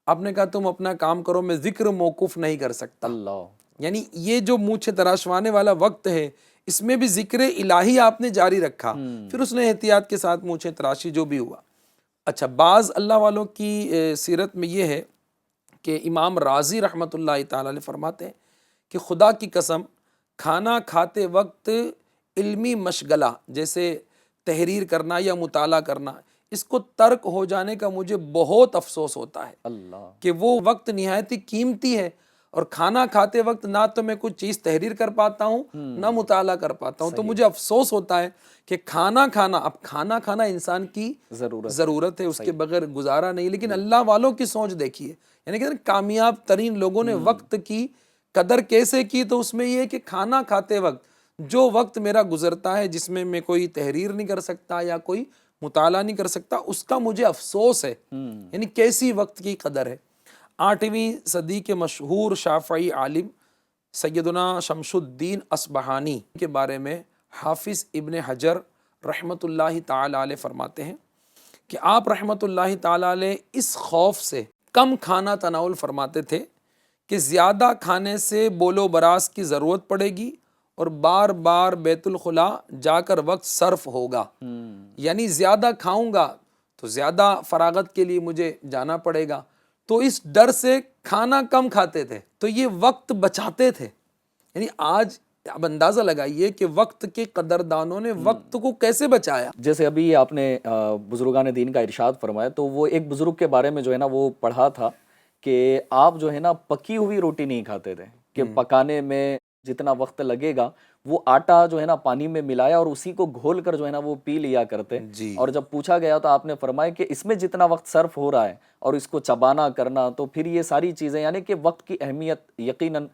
آپ نے کہا تم اپنا کام کرو، میں ذکر موقوف نہیں کر سکتا۔ اللہ، یعنی یہ جو مونچھیں تراشوانے والا وقت ہے اس میں بھی ذکر الہی آپ نے جاری رکھا، پھر اس نے احتیاط کے ساتھ مونچھیں تراشی، جو بھی ہوا۔ اچھا، بعض اللہ والوں کی سیرت میں یہ ہے کہ امام رازی رحمۃ اللہ تعالی علیہ فرماتے ہیں کہ خدا کی قسم کھانا کھاتے وقت علمی مشغلہ جیسے تحریر کرنا یا مطالعہ کرنا، اس کو ترک ہو جانے کا مجھے بہت افسوس ہوتا ہے اللہ، کہ وہ وقت نہایت ہی قیمتی ہے، اور کھانا کھاتے وقت نہ تو میں کچھ چیز تحریر کر پاتا ہوں نہ مطالعہ کر پاتا ہوں۔ تو مجھے افسوس ہوتا ہے کہ کھانا کھانا، اب کھانا کھانا انسان کی ضرورت ہے، اس کے بغیر گزارا نہیں۔ لیکن اللہ والوں کی سوچ دیکھیے، یعنی کہ کامیاب ترین لوگوں نے وقت کی قدر کیسے کی، تو اس میں یہ ہے کہ کھانا کھاتے وقت جو وقت میرا گزرتا ہے جس میں میں کوئی تحریر نہیں کر سکتا یا کوئی مطالعہ نہیں کر سکتا، اس کا مجھے افسوس ہے۔ یعنی کیسی وقت کی قدر ہے۔ 8ویں صدی کے مشہور شافعی عالم سیدنا شمس الدین اصبہانی کے بارے میں حافظ ابن حجر رحمۃ اللہ تعالی علیہ فرماتے ہیں کہ آپ رحمۃ اللہ تعالی علیہ اس خوف سے کم کھانا تناول فرماتے تھے کہ زیادہ کھانے سے بول و براز کی ضرورت پڑے گی اور بار بار بیت الخلا جا کر وقت صرف ہوگا۔ یعنی زیادہ کھاؤں گا تو زیادہ فراغت کے لیے مجھے جانا پڑے گا، تو اس ڈر سے کھانا کم کھاتے تھے، تو یہ وقت بچاتے تھے۔ یعنی آج اب اندازہ لگائیے کہ وقت کے قدردانوں نے وقت کو کیسے بچایا۔ جیسے ابھی آپ نے بزرگان دین کا ارشاد فرمایا، تو وہ ایک بزرگ کے بارے میں جو ہے نا وہ پڑھا تھا کہ آپ جو ہے نا پکی ہوئی روٹی نہیں کھاتے تھے، کہ پکانے میں جتنا وقت لگے گا وہ آٹا جو ہے نا پانی میں ملایا اور اسی کو گھول کر جو ہے نا وہ پی لیا کرتے۔ اور جب پوچھا گیا تو آپ نے فرمایا کہ اس میں جتنا وقت صرف ہو رہا ہے اور اس کو چبانا کرنا، تو پھر یہ ساری چیزیں، یعنی کہ وقت کی اہمیت یقیناً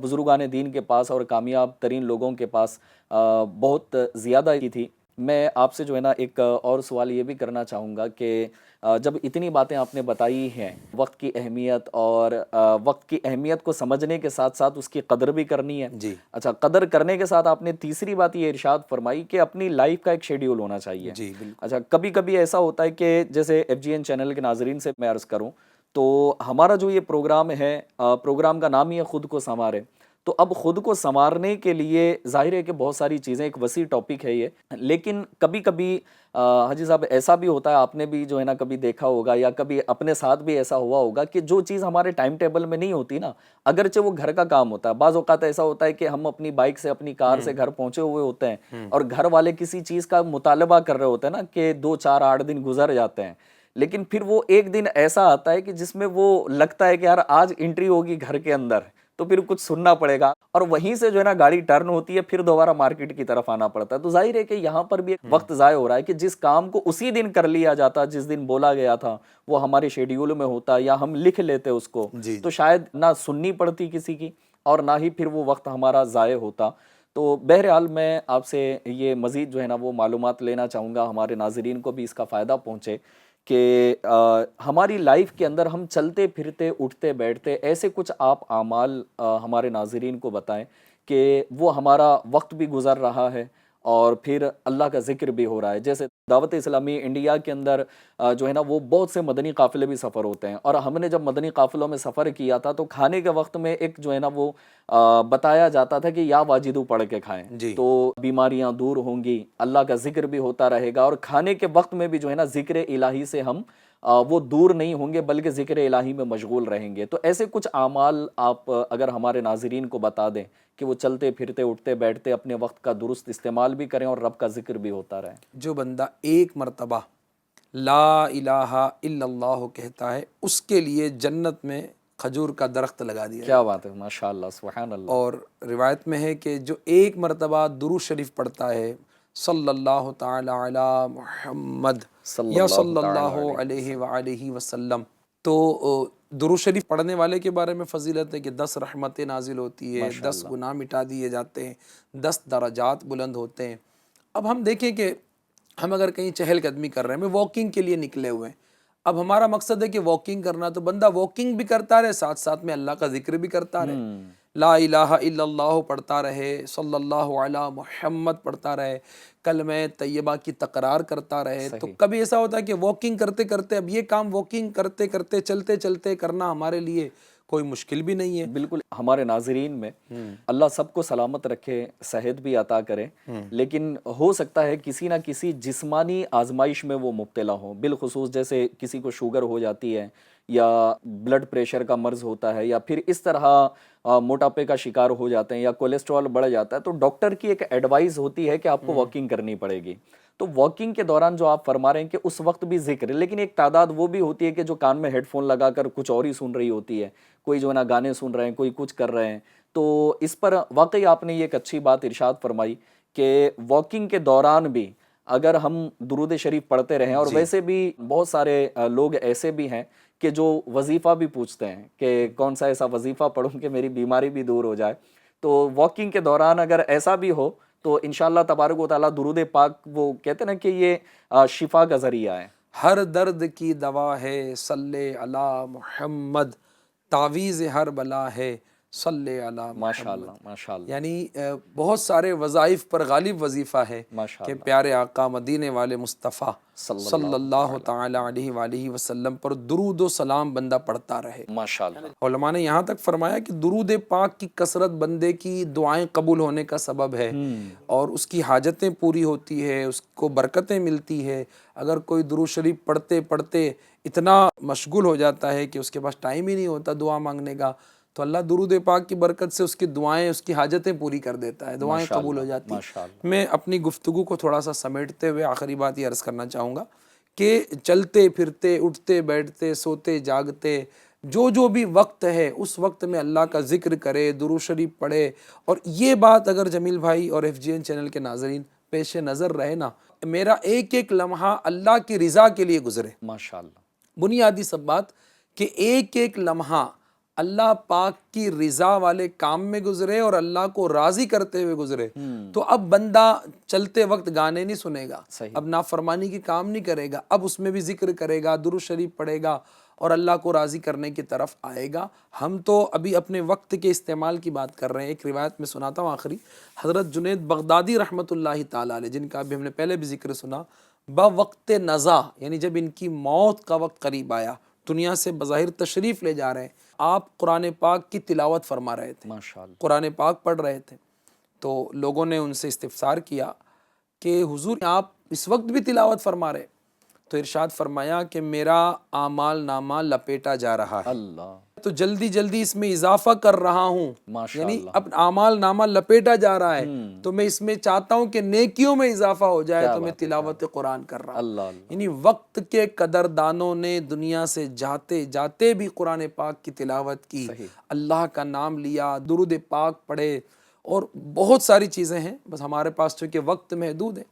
بزرگان دین کے پاس اور کامیاب ترین لوگوں کے پاس بہت زیادہ کی تھی۔ میں آپ سے جو ہے نا ایک اور سوال یہ بھی کرنا چاہوں گا کہ جب اتنی باتیں آپ نے بتائی ہیں وقت کی اہمیت، اور وقت کی اہمیت کو سمجھنے کے ساتھ ساتھ اس کی قدر بھی کرنی ہے، اچھا قدر کرنے کے ساتھ آپ نے تیسری بات یہ ارشاد فرمائی کہ اپنی لائف کا ایک شیڈیول ہونا چاہیے۔ اچھا، کبھی کبھی ایسا ہوتا ہے کہ جیسے FGN چینل کے ناظرین سے میں عرض کروں تو ہمارا جو یہ پروگرام ہے، پروگرام کا نام ہی ہے خود کو سنوارے، تو اب خود کو سنوارنے کے لیے ظاہر ہے کہ بہت ساری چیزیں، ایک وسیع ٹاپک ہے یہ، لیکن کبھی کبھی حاجی صاحب ایسا بھی ہوتا ہے، آپ نے بھی جو ہے نا کبھی دیکھا ہوگا یا کبھی اپنے ساتھ بھی ایسا ہوا ہوگا کہ جو چیز ہمارے ٹائم ٹیبل میں نہیں ہوتی نا، اگرچہ وہ گھر کا کام ہوتا ہے، بعض اوقات ایسا ہوتا ہے کہ ہم اپنی بائک سے، اپنی کار سے گھر پہنچے ہوئے ہوتے ہیں اور گھر والے کسی چیز کا مطالبہ کر رہے ہوتے ہیں نا کہ 2 4 8 دن گزر جاتے ہیں، لیکن پھر وہ ایک دن ایسا آتا ہے کہ جس میں وہ لگتا ہے کہ یار آج انٹری ہوگی گھر کے اندر، تو پھر کچھ سننا پڑے گا، اور وہیں سے جو ہے نا گاڑی ٹرن ہوتی ہے، پھر دوبارہ مارکیٹ کی طرف آنا پڑتا ہے. تو ظاہر ہے کہ یہاں پر بھی وقت ضائع ہو رہا ہے کہ جس کام کو اسی دن کر لیا جاتا، جس دن بولا گیا تھا وہ ہمارے شیڈیول میں ہوتا یا ہم لکھ لیتے اس کو، تو شاید نہ سننی پڑتی کسی کی اور نہ ہی پھر وہ وقت ہمارا ضائع ہوتا. تو بہرحال میں آپ سے یہ مزید جو ہے نا وہ معلومات لینا چاہوں گا، ہمارے ناظرین کو بھی اس کا فائدہ پہنچے کہ ہماری لائف کے اندر ہم چلتے پھرتے اٹھتے بیٹھتے ایسے کچھ آپ اعمال ہمارے ناظرین کو بتائیں کہ وہ ہمارا وقت بھی گزر رہا ہے اور پھر اللہ کا ذکر بھی ہو رہا ہے. جیسے دعوت اسلامی انڈیا کے اندر جو ہے نا وہ بہت سے مدنی قافلے بھی سفر ہوتے ہیں، اور ہم نے جب مدنی قافلوں میں سفر کیا تھا تو کھانے کے وقت میں ایک جو ہے نا وہ بتایا جاتا تھا کہ یا واجدو پڑھ کے کھائیں تو بیماریاں دور ہوں گی، اللہ کا ذکر بھی ہوتا رہے گا، اور کھانے کے وقت میں بھی جو ہے نا ذکر الہی سے ہم وہ دور نہیں ہوں گے بلکہ ذکر الہی میں مشغول رہیں گے. تو ایسے کچھ اعمال آپ اگر ہمارے ناظرین کو بتا دیں کہ وہ چلتے پھرتے اٹھتے بیٹھتے اپنے وقت کا درست استعمال بھی کریں اور رب کا ذکر بھی ہوتا رہے. جو بندہ ایک مرتبہ لا الہ الا اللہ کہتا ہے اس کے لیے جنت میں کھجور کا درخت لگا دیا کیا بات ہے، ماشاء اللہ، سبحان اللہ. اور روایت میں ہے کہ جو ایک مرتبہ درود شریف پڑھتا ہے صلی اللہ تعالی علی محمد یا صلی اللہ علیہ وآلہ وسلم، تو درود شریف پڑھنے والے کے بارے میں فضیلت ہے کہ 10 رحمتیں نازل ہوتی ہے، 10 گناہ مٹا دیے جاتے ہیں، 10 درجات بلند ہوتے ہیں. اب ہم دیکھیں کہ ہم اگر کہیں چہل قدمی کر رہے ہیں، ہمیں واکنگ کے لیے نکلے ہوئے ہیں، اب ہمارا مقصد ہے کہ واکنگ کرنا، تو بندہ واکنگ بھی کرتا رہے ساتھ ساتھ میں اللہ کا ذکر بھی کرتا رہے، لا الہ الا اللہ پڑھتا رہے، صلی اللہ علی محمد پڑھتا رہے، کلمہ طیبہ کی تکرار کرتا رہے. تو کبھی ایسا ہوتا ہے کہ واکنگ کرتے کرتے، اب یہ کام واکنگ کرتے کرتے چلتے چلتے کرنا ہمارے لیے کوئی مشکل بھی نہیں ہے. بالکل، ہمارے ناظرین میں اللہ سب کو سلامت رکھے، صحت بھی عطا کرے، لیکن ہو سکتا ہے کسی نہ کسی جسمانی آزمائش میں وہ مبتلا ہوں، بالخصوص جیسے کسی کو شوگر ہو جاتی ہے یا بلڈ پریشر کا مرض ہوتا ہے یا پھر اس طرح موٹاپے کا شکار ہو جاتے ہیں یا کولیسٹرول بڑھ جاتا ہے، تو ڈاکٹر کی ایک ایڈوائز ہوتی ہے کہ آپ کو واکنگ کرنی پڑے گی. تو واکنگ کے دوران جو آپ فرما رہے ہیں کہ اس وقت بھی ذکر ہے، لیکن ایک تعداد وہ بھی ہوتی ہے کہ جو کان میں ہیڈ فون لگا کر کچھ اور ہی سن رہی ہوتی ہے، کوئی جو ہے نا گانے سن رہے ہیں، کوئی کچھ کر رہے ہیں. تو اس پر واقعی آپ نے یہ ایک اچھی بات ارشاد فرمائی کہ واکنگ کے دوران بھی اگر ہم درود شریف پڑھتے رہیں، اور ویسے بھی بہت سارے لوگ ایسے بھی ہیں کہ جو وظیفہ بھی پوچھتے ہیں کہ کون سا ایسا وظیفہ پڑھوں کہ میری بیماری بھی دور ہو جائے. تو واکنگ کے دوران اگر ایسا بھی ہو تو انشاءاللہ تبارک و تعالیٰ درود پاک، وہ کہتے ہیں نا کہ یہ شفا کا ذریعہ ہے. ہر درد کی دوا ہے صلی علی محمد، تعویذ ہر بلا ہے صلی علی محمد. ماشاءاللہ ماشاءاللہ. یعنی بہت سارے وظائف پر غالب وظیفہ ہے کہ پیارے آقا مدینے والے مصطفیٰ صلی اللہ تعالی علیہ وآلہ وسلم پر درود و سلام بندہ پڑھتا رہے. ماشاءاللہ. علماء نے یہاں تک فرمایا کہ درود پاک کی کثرت بندے کی دعائیں قبول ہونے کا سبب ہے اور اس کی حاجتیں پوری ہوتی ہے، اس کو برکتیں ملتی ہے. اگر کوئی درود شریف پڑھتے پڑھتے اتنا مشغول ہو جاتا ہے کہ اس کے پاس ٹائم ہی نہیں ہوتا دعا مانگنے کا، تو اللہ درود پاک کی برکت سے اس کی دعائیں، اس کی حاجتیں پوری کر دیتا ہے، دعائیں قبول ہو جاتی ہیں. میں اپنی گفتگو کو تھوڑا سا سمیٹتے ہوئے آخری بات یہ عرض کرنا چاہوں گا کہ چلتے پھرتے اٹھتے بیٹھتے سوتے جاگتے جو بھی وقت ہے اس وقت میں اللہ کا ذکر کرے، درود شریف پڑھے. اور یہ بات اگر جمیل بھائی اور FGN چینل کے ناظرین پیش نظر رہے نا، میرا ایک ایک لمحہ اللہ کی رضا کے لیے گزرے. ماشاءاللہ. بنیادی سب بات کہ ایک ایک لمحہ اللہ پاک کی رضا والے کام میں گزرے اور اللہ کو راضی کرتے ہوئے گزرے. تو اب بندہ چلتے وقت گانے نہیں سنے گا، اب نافرمانی کی کام نہیں کرے گا، اب اس میں بھی ذکر کرے گا، درود شریف پڑھے گا اور اللہ کو راضی کرنے کی طرف آئے گا. ہم تو ابھی اپنے وقت کے استعمال کی بات کر رہے ہیں. ایک روایت میں سناتا ہوں آخری، حضرت جنید بغدادی رحمۃ اللہ تعالیٰ علیہ، جن کا بھی ہم نے پہلے بھی ذکر سنا، بوقت نزا یعنی جب ان کی موت کا وقت قریب آیا، دنیا سے بظاہر تشریف لے جا رہے ہیں، آپ قرآن پاک کی تلاوت فرما رہے تھے، قرآن پاک پڑھ رہے تھے. تو لوگوں نے ان سے استفسار کیا کہ حضور آپ اس وقت بھی تلاوت فرما رہے؟ تو ارشاد فرمایا کہ میرا اعمال نامہ لپیٹا جا رہا ہے، تو جلدی جلدی اس میں اضافہ کر رہا ہوں، ماشاء یعنی اللہ، اپنا اعمال نامہ لپیٹا جا رہا ہے، تو میں اس میں چاہتا ہوں کہ نیکیوں میں اضافہ ہو جائے، کیا تو میں بات ہے، تلاوت قرآن کر رہا ہوں۔ اللہ اللہ، یعنی وقت کے قدردانوں نے دنیا سے جاتے جاتے بھی قرآن پاک کی تلاوت کی، صحیح، اللہ کا نام لیا، درود پاک پڑھے، اور بہت ساری چیزیں ہیں، بس ہمارے پاس چونکہ وقت محدود ہے،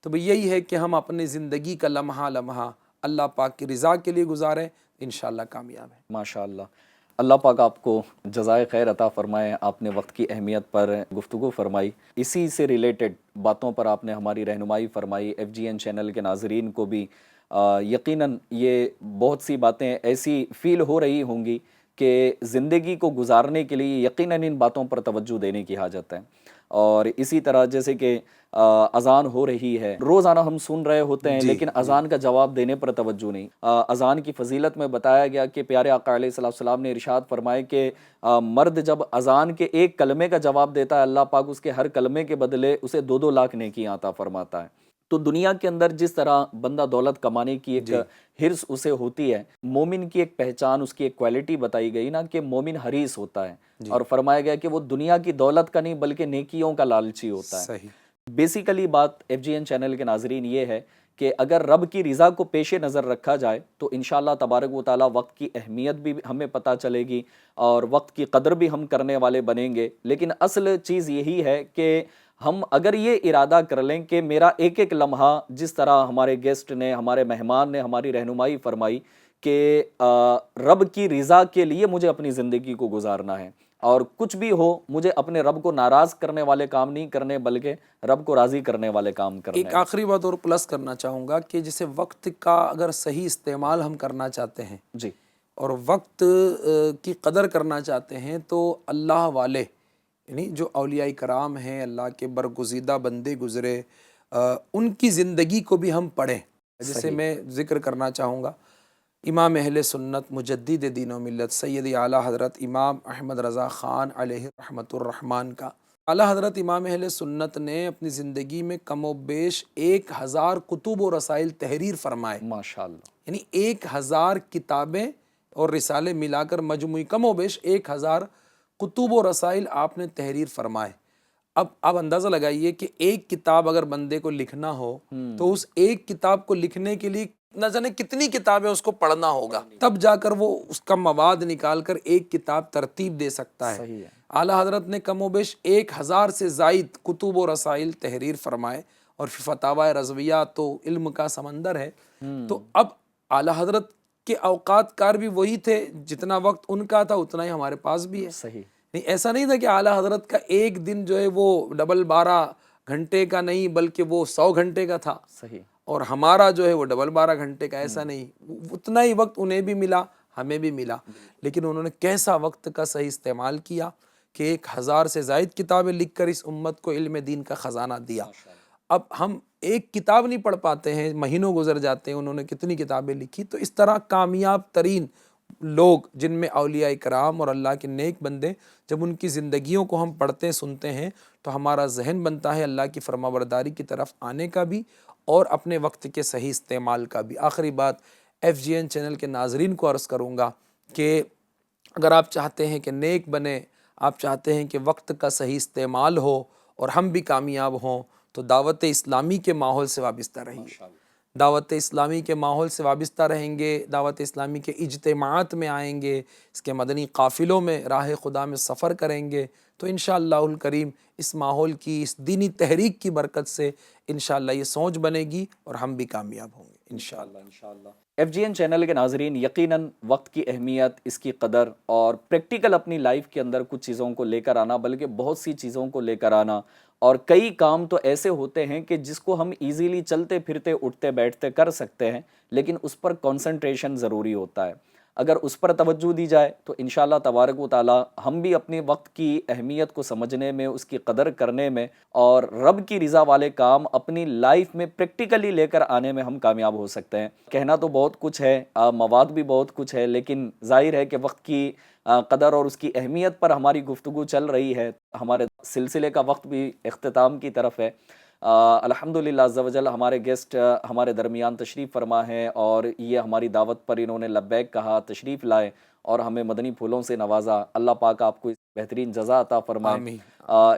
تو بھئی یہی ہے کہ ہم اپنی زندگی کا لمحہ لمحہ اللہ پاک کی رضا کے لیے گزاریں، انشاءاللہ کامیاب ہیں۔ ماشاء اللہ۔ اللہ پاک آپ کو جزائے خیر عطا فرمائے، آپ نے وقت کی اہمیت پر گفتگو فرمائی، اسی سے ریلیٹڈ باتوں پر آپ نے ہماری رہنمائی فرمائی۔ FGN چینل کے ناظرین کو بھی یقیناً یہ بہت سی باتیں ایسی فیل ہو رہی ہوں گی کہ زندگی کو گزارنے کے لیے یقیناً ان باتوں پر توجہ دینے کی حاجت ہے۔ اور اسی طرح جیسے کہ اذان ہو رہی ہے، روزانہ ہم سن رہے ہوتے ہیں لیکن اذان کا جواب دینے پر توجہ نہیں۔ اذان کی فضیلت میں بتایا گیا کہ پیارے آقا علیہ السلام نے ارشاد فرمائے کہ مرد جب اذان کے ایک کلمے کا جواب دیتا ہے، اللہ پاک اس کے ہر کلمے کے بدلے اسے 2 لاکھ نیکیاں عطا فرماتا ہے۔ تو دنیا کے اندر جس طرح بندہ دولت کمانے کی ایک حرص اسے ہوتی ہے، مومن کی ایک پہچان، اس کی ایک کوالٹی بتائی گئی نا کہ مومن حریص ہوتا ہے، اور فرمایا گیا کہ وہ دنیا کی دولت کا نہیں بلکہ نیکیوں کا لالچی ہوتا ہے۔ صحیح، بیسیکلی بات FGN چینل کے ناظرین یہ ہے کہ اگر رب کی رضا کو پیش نظر رکھا جائے تو انشاءاللہ تبارک و تعالیٰ وقت کی اہمیت بھی ہمیں پتہ چلے گی اور وقت کی قدر بھی ہم کرنے والے بنیں گے۔ لیکن اصل چیز یہی ہے کہ ہم اگر یہ ارادہ کر لیں کہ میرا ایک ایک لمحہ، جس طرح ہمارے گیسٹ نے، ہمارے مہمان نے ہماری رہنمائی فرمائی کہ رب کی رضا کے لیے مجھے اپنی زندگی کو گزارنا ہے، اور کچھ بھی ہو مجھے اپنے رب کو ناراض کرنے والے کام نہیں کرنے بلکہ رب کو راضی کرنے والے کام کرنے ایک آخری بات اور پلس کرنا چاہوں گا کہ جسے وقت کا اگر صحیح استعمال ہم کرنا چاہتے ہیں جی، اور وقت کی قدر کرنا چاہتے ہیں، تو اللہ والے، یعنی جو اولیاء کرام ہیں، اللہ کے برگزیدہ بندے گزرے، ان کی زندگی کو بھی ہم پڑھیں۔ جسے میں ذکر کرنا چاہوں گا، امام اہل سنت مجدد دین و ملت سید اعلیٰ حضرت امام احمد رضا خان علیہ رحمۃ الرحمن کا، اعلیٰ حضرت امام اہل سنت نے اپنی زندگی میں کم و بیش 1000 کتب و رسائل تحریر فرمائے، ماشاءاللہ، یعنی 1000 کتابیں اور رسالے ملا کر مجموعی کم و بیش 1000 کتب و رسائل آپ نے تحریر فرمائے۔ اب آپ اندازہ لگائیے کہ ایک کتاب اگر بندے کو لکھنا ہو تو اس ایک کتاب کو لکھنے کے لیے نہ جانے کتنی کتابیں اس کو پڑھنا ہوگا، تب جا کر وہ اس کا مواد نکال کر ایک کتاب ترتیب دے سکتا ہے۔ صحیح ہے، اعلیٰ حضرت نے کم و بیش 1000 سے زائد کتب و رسائل تحریر فرمائے، اور فتاوی رضویہ تو علم کا سمندر ہے۔ تو اب اعلیٰ حضرت کے اوقات کار بھی وہی تھے، جتنا وقت ان کا تھا اتنا ہی ہمارے پاس بھی ہے۔ صحیح، نہیں، ایسا نہیں تھا کہ اعلیٰ حضرت کا ایک دن جو ہے وہ 12 گھنٹے کا نہیں بلکہ وہ 100 گھنٹے کا تھا، صحیح، اور ہمارا جو ہے وہ 12 گھنٹے کا، ایسا نہیں، اتنا ہی وقت انہیں بھی ملا، ہمیں بھی ملا، لیکن انہوں نے کیسا وقت کا صحیح استعمال کیا کہ 1000 سے زائد کتابیں لکھ کر اس امت کو علم دین کا خزانہ دیا۔ اب ہم ایک کتاب نہیں پڑھ پاتے ہیں، مہینوں گزر جاتے ہیں، انہوں نے کتنی کتابیں لکھی۔ تو اس طرح کامیاب ترین لوگ جن میں اولیاء کرام اور اللہ کے نیک بندے، جب ان کی زندگیوں کو ہم پڑھتے سنتے ہیں تو ہمارا ذہن بنتا ہے اللہ کی فرما برداری کی طرف آنے کا بھی اور اپنے وقت کے صحیح استعمال کا بھی۔ آخری بات FGN چینل کے ناظرین کو عرض کروں گا کہ اگر آپ چاہتے ہیں کہ نیک بنے، آپ چاہتے ہیں کہ وقت کا صحیح استعمال ہو اور ہم بھی کامیاب ہوں، تو دعوت اسلامی کے ماحول سے وابستہ رہیے۔ دعوت اسلامی کے ماحول سے وابستہ رہیں گے، دعوت اسلامی کے اجتماعات میں آئیں گے، اس کے مدنی قافلوں میں راہ خدا میں سفر کریں گے، تو انشاءاللہ الکریم اس ماحول کی، اس دینی تحریک کی برکت سے انشاءاللہ یہ سوچ بنے گی اور ہم بھی کامیاب ہوں گے انشاءاللہ۔ FGN چینل کے ناظرین، یقیناً وقت کی اہمیت، اس کی قدر اور پریکٹیکل اپنی لائف کے اندر کچھ چیزوں کو لے کر آنا، بلکہ بہت سی چیزوں کو لے کر آنا، اور کئی کام تو ایسے ہوتے ہیں کہ جس کو ہم ایزیلی چلتے پھرتے اٹھتے بیٹھتے کر سکتے ہیں، لیکن اس پر کنسنٹریشن ضروری ہوتا ہے۔ اگر اس پر توجہ دی جائے تو انشاءاللہ تبارک و تعالی ہم بھی اپنے وقت کی اہمیت کو سمجھنے میں، اس کی قدر کرنے میں اور رب کی رضا والے کام اپنی لائف میں پریکٹیکلی لے کر آنے میں ہم کامیاب ہو سکتے ہیں۔ کہنا تو بہت کچھ ہے، مواد بھی بہت کچھ ہے، لیکن ظاہر ہے کہ وقت کی قدر اور اس کی اہمیت پر ہماری گفتگو چل رہی ہے، ہمارے سلسلے کا وقت بھی اختتام کی طرف ہے۔ الحمدللہ عز و جل ہمارے گیسٹ ہمارے درمیان تشریف فرما ہے اور یہ ہماری دعوت پر انہوں نے لبیک کہا، تشریف لائے اور ہمیں مدنی پھولوں سے نوازا۔ اللہ پاک آپ کو بہترین جزا عطا فرمائے۔ آمین۔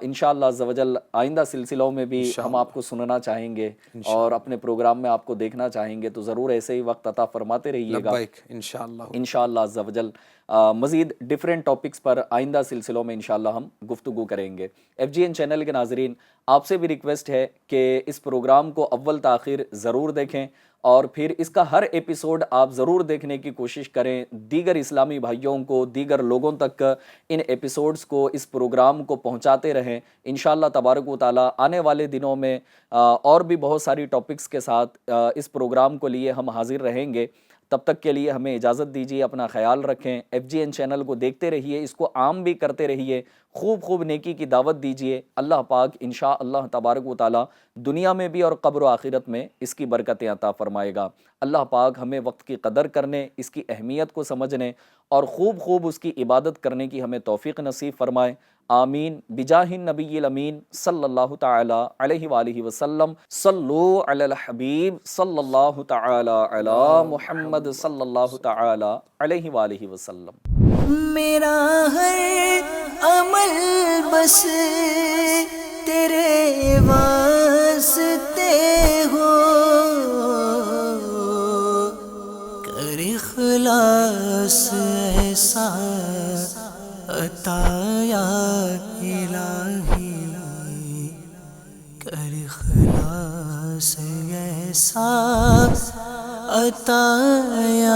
انشاءاللہ عز و جل آئندہ سلسلوں میں بھی ہم آپ کو سننا چاہیں گے اور اپنے پروگرام میں آپ کو دیکھنا چاہیں گے، تو ضرور ایسے ہی وقت عطا فرماتے رہیے گا لبیک انشاءاللہ۔ انشاءاللہ عز و جل۔ مزید ڈیفرنٹ ٹاپکس پر آئندہ سلسلوں میں انشاءاللہ ہم گفتگو کریں گے۔ ایف جی این چینل کے ناظرین، آپ سے بھی ریکویسٹ ہے کہ اس پروگرام کو اول تاخیر ضرور دیکھیں اور پھر اس کا ہر ایپیسوڈ آپ ضرور دیکھنے کی کوشش کریں، دیگر اسلامی بھائیوں کو، دیگر لوگوں تک ان ایپیسوڈز کو، اس پروگرام کو پہنچاتے رہیں۔ انشاءاللہ تبارک و تعالی آنے والے دنوں میں اور بھی بہت ساری ٹاپکس کے ساتھ اس پروگرام کو لیے ہم حاضر رہیں گے۔ تب تک کے لیے ہمیں اجازت دیجیے، اپنا خیال رکھیں، ایف جی این چینل کو دیکھتے رہیے، اس کو عام بھی کرتے رہیے، خوب خوب نیکی کی دعوت دیجیے۔ اللہ پاک انشاءاللہ تبارک و تعالی دنیا میں بھی اور قبر و آخرت میں اس کی برکتیں عطا فرمائے گا۔ اللہ پاک ہمیں وقت کی قدر کرنے، اس کی اہمیت کو سمجھنے اور خوب خوب اس کی عبادت کرنے کی ہمیں توفیق نصیب فرمائے۔ آمین بجاہ النبی الامین صلی اللہ تعالی علیہ وآلہ وسلم۔ صلو علی الحبیب صلی اللہ تعالی علی محمد صلی اللہ تعالی علیہ وآلہ وسلم۔ میرا ہر عمل بس تیرے واسطے ہو، کر اخلاص ایسا عطا یا الہی، کر اخلاص ایسا عطا یا